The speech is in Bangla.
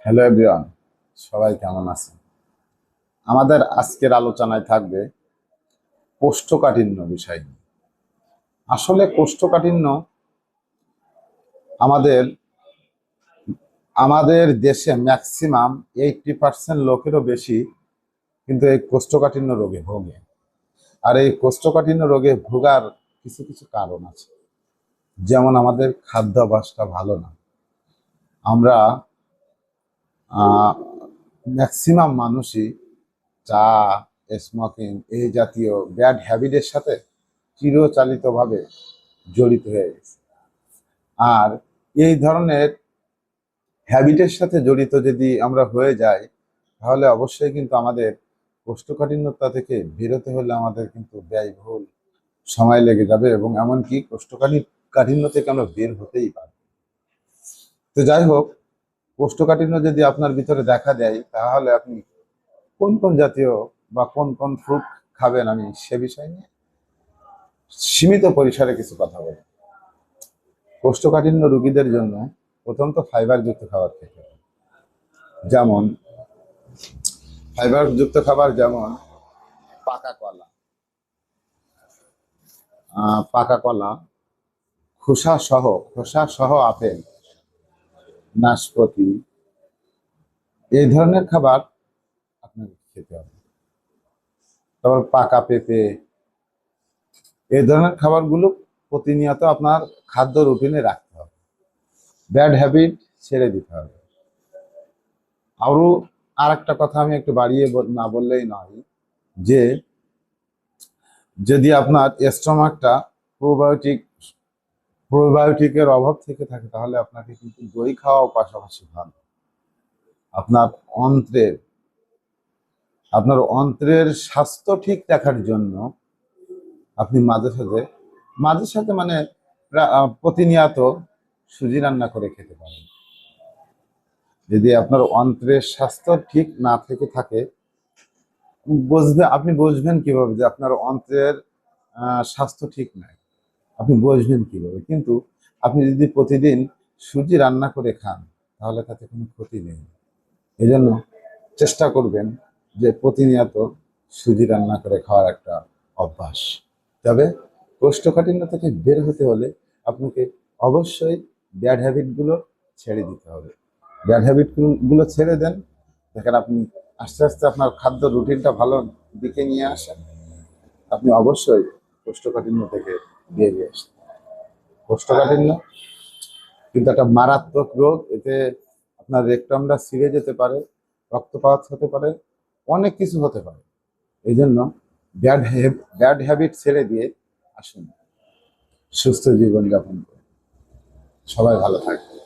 হ্যালো এভরিওয়ান, সবাই কেমন আছেন? আমাদের আজকের আলোচনায় থাকবে কোষ্ঠকাঠিন্য বিষয় নিয়ে। আসলে কোষ্ঠকাঠিন্য আমাদের আমাদের দেশে ম্যাক্সিমাম 80% লোকেরও বেশি কিন্তু এই কোষ্ঠকাঠিন্য রোগে ভোগে। আর এই কোষ্ঠকাঠিন্য রোগে ভোগার কিছু কিছু কারণ আছে। যেমন আমাদের খাদ্যাভ্যাসটা ভালো না। আমরা ম্যাক্সিমাম মানুষই চা, স্মোকিং এই জাতীয় ব্যাড হ্যাবিটের সাথে চিরচালিতভাবে জড়িত হয়ে গেছে। আর এই ধরনের হ্যাবিটের সাথে জড়িত যদি আমরা হয়ে যাই, তাহলে অবশ্যই কিন্তু আমাদের কোষ্ঠকাঠিন্যতা থেকে বেরোতে হলে আমাদের কিন্তু ব্যয়বহুল সময় লেগে যাবে এবং এমনকি কাঠিন্য থেকে আমরা বের হতেই পারব। তো যাই হোক, কোষ্ঠকাঠিন্য যদি আপনার ভিতরে দেখা দেয়, তাহলে আপনি কোন কোন জাতীয় বা কোন কোন ফ্রুট খাবেন আমি সে বিষয় নিয়ে সীমিত পরিসরে কিছু কথা বলব। কোষ্ঠকাঠিন্য রোগীদের জন্য প্রথমত ফাইবারযুক্ত খাবার খেতে হবে। যেমন ফাইবারযুক্ত খাবার যেমন পাকা কলা, পাকা কলা, খোসা সহ আপেল, নাশপাতি, এই ধরনের খাবার আপনাকে খেতে হবে। তারপর পাকা পেঁপে, এই ধরনের খাবারগুলো প্রতিনিয়ত আপনার খাদ্য রুটিনে রাখতে হবে। ব্যাড হ্যাবিট ছেড়ে দিতে হবে। আরও আর একটা কথা আমি একটু বাড়িয়ে না বললেই নয়, যে যদি আপনার স্টমাকটা প্রোবায়োটিক প্রোবায়োটিকের অভাব থেকে থাকে, তাহলে আপনাকে কিন্তু দই খাওয়াও পাশাপাশি ভালো। আপনার অন্ত্রের আপনার অন্ত্রের স্বাস্থ্য ঠিক রাখার জন্য আপনি মাঝে সাথে মানে প্রতিনিয়ত সুজি রান্না করে খেতে পারেন। যদি আপনার অন্ত্রের স্বাস্থ্য ঠিক না থেকে থাকে, আপনি বুঝবেন কিভাবে যে আপনার অন্ত্রের স্বাস্থ্য ঠিক নাই? আপনি বুঝবেন কিভাবে? কিন্তু আপনি যদি প্রতিদিন সুজি রান্না করে খান, তাহলে তাতে কোনো ক্ষতি নেই। এই জন্য চেষ্টা করবেন যে প্রতিনিয়ত সুজি রান্না করে খাওয়ার একটা অভ্যাস। তবে কোষ্ঠকাঠিন্য থেকে বের হতে হলে আপনাকে অবশ্যই ব্যাড হ্যাবিটগুলো ছেড়ে দিতে হবে। ব্যাড হ্যাবিটগুলো ছেড়ে দেন, দেখেন আপনি আস্তে আস্তে আপনার খাদ্য রুটিনটা ভালো দিকে নিয়ে আসেন, আপনি অবশ্যই কোষ্ঠকাঠিন্য থেকে বেরিয়ে আসেন। কোষ্ঠকাঠিন্য কিন্তু একটা মারাত্মক রোগ। এতে আপনার রেকটামটা ছিঁড়ে যেতে পারে, রক্তপাত হতে পারে, অনেক কিছু হতে পারে। এই জন্য ব্যাড হ্যাবিট ছেড়ে দিয়ে আসুন সুস্থ জীবনযাপন করুন। সবাই ভালো থাকবে।